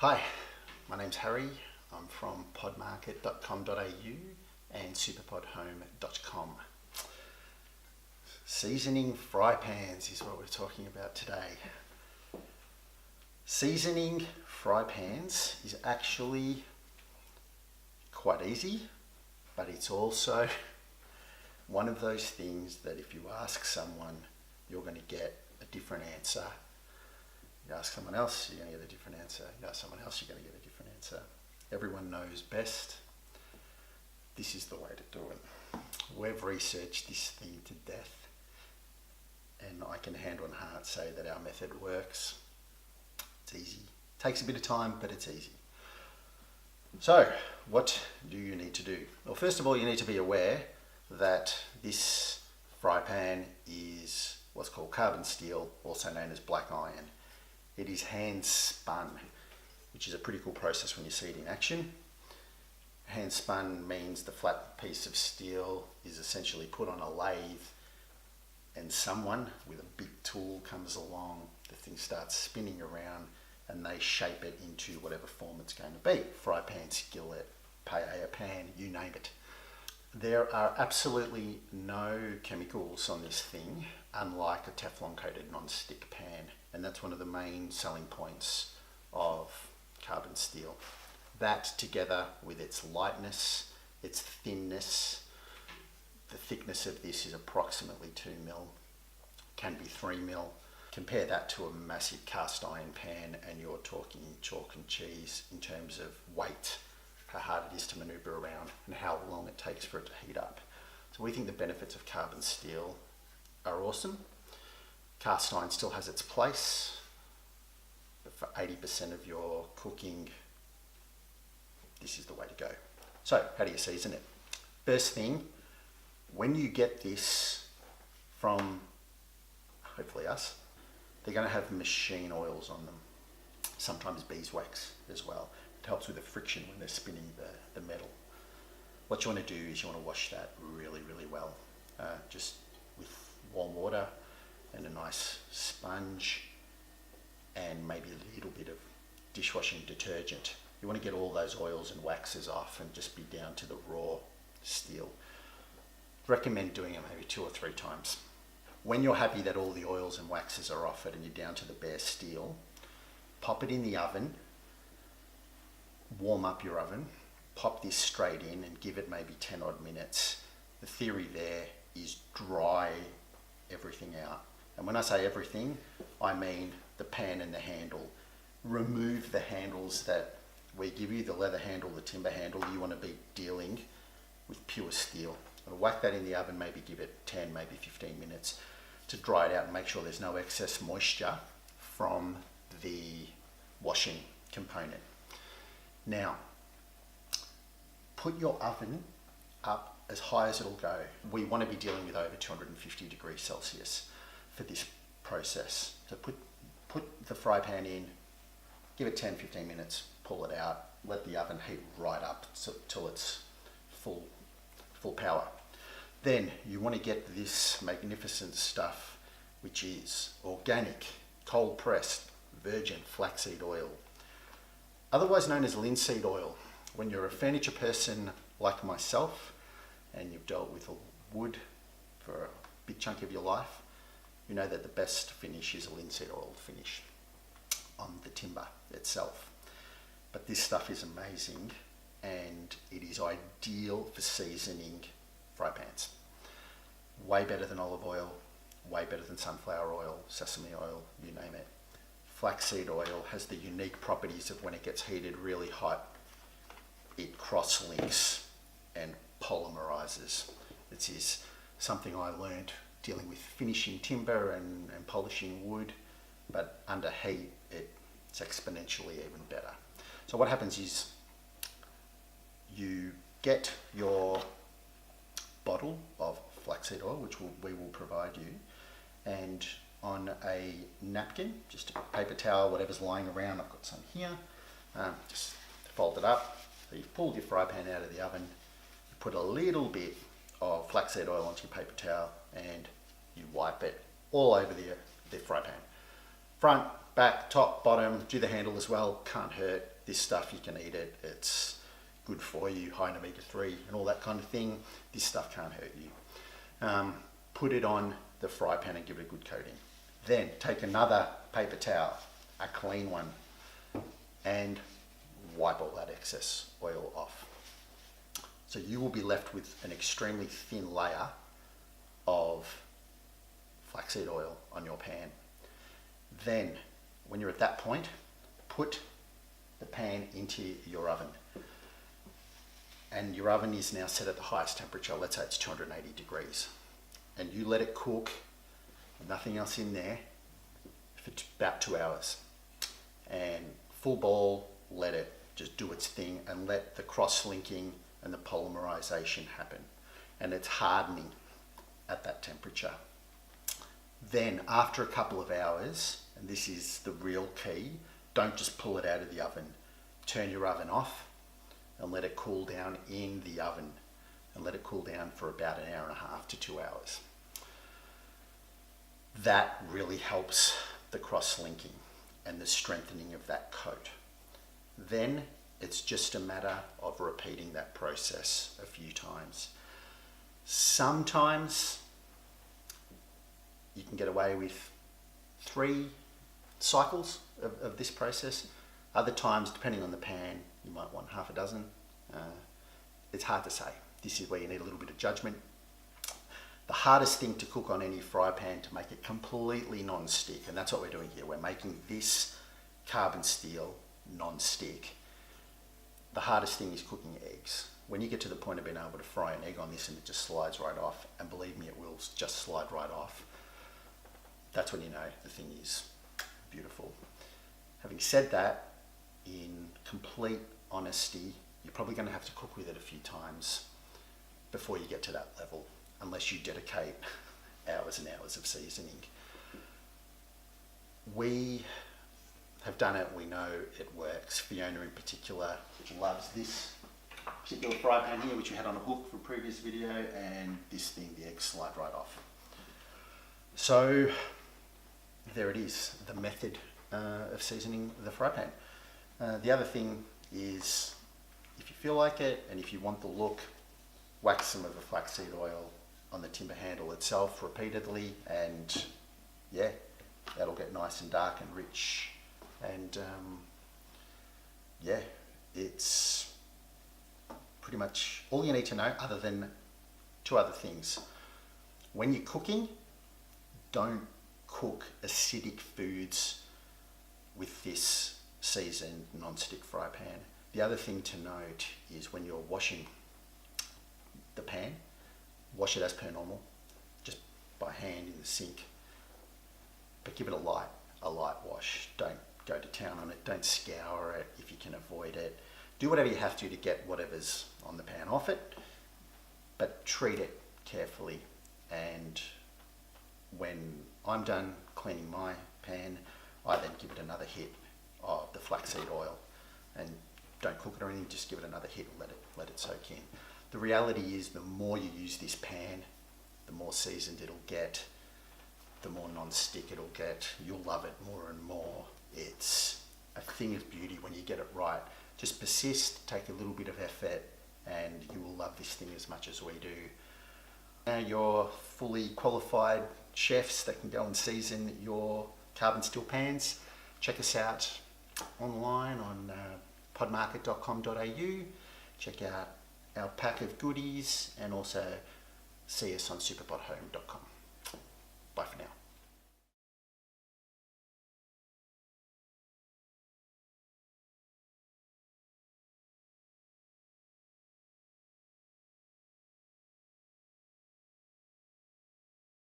Hi, my name's Harry. I'm from podmarket.com.au and superpodhome.com. Seasoning fry pans is what we're talking about today. Seasoning fry pans is actually quite easy, but it's also one of those things that if you ask someone, you're going to get a different answer. You ask someone else, you're going to get a different answer. You ask someone else, you're going to get a different answer. Everyone knows best. This is the way to do it. We've researched this thing to death, and I can hand on heart say that our method works. It's easy. Takes a bit of time, but it's easy. So, what do you need to do? Well, first of all, you need to be aware that this fry pan is what's called carbon steel, also known as black iron. It is hand spun, which is a pretty cool process when you see it in action. Hand spun means the flat piece of steel is essentially put on a lathe, and someone with a big tool comes along, the thing starts spinning around, and they shape it into whatever form it's going to be. Fry pan, skillet, paella pan, you name it. There are absolutely no chemicals on this thing, unlike a Teflon coated non-stick pan, and that's one of the main selling points of carbon steel. That, together with its lightness, its thinness, the thickness of this is approximately 2 mil, can be 3 mil. Compare that to a massive cast iron pan and you're talking chalk and cheese in terms of weight, how hard it is to maneuver around and how long it takes for it to heat up. So we think the benefits of carbon steel are awesome. Cast iron still has its place, but for 80% of your cooking, this is the way to go. So how do you season it? First thing, when you get this from, hopefully us, they're going to have machine oils on them, sometimes beeswax as well. It helps with the friction when they're spinning the metal. What you want to do is you want to wash that really, really well, just with warm water and a nice sponge and maybe a little bit of dishwashing detergent. You want to get all those oils and waxes off and just be down to the raw steel. Recommend doing it maybe 2 or 3 times. When you're happy that all the oils and waxes are off it and you're down to the bare steel, pop it in the oven, warm up your oven, pop this straight in and give it maybe 10 odd minutes. The theory there is dry everything out. And when I say everything, I mean the pan and the handle. Remove the handles that we give you, the leather handle, the timber handle. You want to be dealing with pure steel. I'll whack that in the oven, maybe give it 10, maybe 15 minutes to dry it out and make sure there's no excess moisture from the washing component. Now, put your oven up as high as it'll go. We want to be dealing with over 250 degrees Celsius for this process. So put the fry pan in, give it 10-15 minutes, pull it out, let the oven heat right up till it's full power. Then you want to get this magnificent stuff, which is organic, cold pressed, virgin flaxseed oil, otherwise known as linseed oil. When you're a furniture person like myself and you've dealt with wood for a big chunk of your life, you know that the best finish is a linseed oil finish on the timber itself. But this stuff is amazing and it is ideal for seasoning fry pans. Way better than olive oil, way better than sunflower oil, sesame oil, you name it. Flaxseed oil has the unique properties of when it gets heated really hot, it cross-links and polymerizes. It is something I learned dealing with finishing timber and polishing wood, but under heat it's exponentially even better. So what happens is you get your bottle of flaxseed oil, which we will provide you, and on a napkin, just a paper towel, whatever's lying around, I've got some here, just fold it up. So you've pulled your fry pan out of the oven, you put a little bit of flaxseed oil onto your paper towel and you wipe it all over the fry pan. Front, back, top, bottom, do the handle as well. Can't hurt. This stuff, you can eat it. It's good for you, high in omega-3 and all that kind of thing. This stuff can't hurt you. Put it on the fry pan and give it a good coating. Then take another paper towel, a clean one, and wipe all that excess oil off. So you will be left with an extremely thin layer of flaxseed oil on your pan. Then, when you're at that point, put the pan into your oven. And your oven is now set at the highest temperature, let's say it's 280 degrees. And you let it cook, nothing else in there, for about 2 hours. And full boil, let it just do its thing and let the cross-linking and the polymerization happen. And it's hardening at that temperature. Then after a couple of hours, and this is the real key, don't just pull it out of the oven. Turn your oven off and let it cool down in the oven, and let it cool down for about an hour and a half to 2 hours. That really helps the cross-linking and the strengthening of that coat. Then it's just a matter of repeating that process a few times. Sometimes you can get away with 3 cycles of this process. Other times, depending on the pan, you might want half a dozen. It's hard to say. This is where you need a little bit of judgment. The hardest thing to cook on any fry pan to make it completely non-stick, and that's what we're doing here. We're making this carbon steel non-stick. The hardest thing is cooking eggs. When you get to the point of being able to fry an egg on this and it just slides right off, and believe me, it will just slide right off, that's when you know the thing is beautiful. Having said that, in complete honesty, you're probably going to have to cook with it a few times before you get to that level, unless you dedicate hours and hours of seasoning. We have done it, we know it works. Fiona in particular loves this particular fry pan here, which we had on a hook from a previous video, and this thing, the eggs slide right off. So there it is, the method of seasoning the fry pan. The other thing is, if you feel like it and if you want the look, wax some of the flaxseed oil on the timber handle itself repeatedly, and yeah, that'll get nice and dark and rich. And yeah, it's pretty much all you need to know, other than 2 other things. When you're cooking, don't cook acidic foods with this seasoned non-stick fry pan. The other thing to note is when you're washing the pan, wash it as per normal, just by hand in the sink, but give it a light wash. Don't go to town on it, don't scour it if you can avoid it. Do whatever you have to get whatever's on the pan off it, but treat it carefully. And when I'm done cleaning my pan, I then give it another hit of the flaxseed oil, and don't cook it or anything, just give it another hit and let it soak in. The reality is, the more you use this pan, the more seasoned it'll get, the more non-stick it'll get. You'll love it more and more. It's a thing of beauty when you get it right. Just persist, take a little bit of effort, and you will love this thing as much as we do. Now you're fully qualified chefs that can go and season your carbon steel pans. Check us out online on podmarket.com.au. Check out our pack of goodies, and also see us on superpothome.com. Bye for now.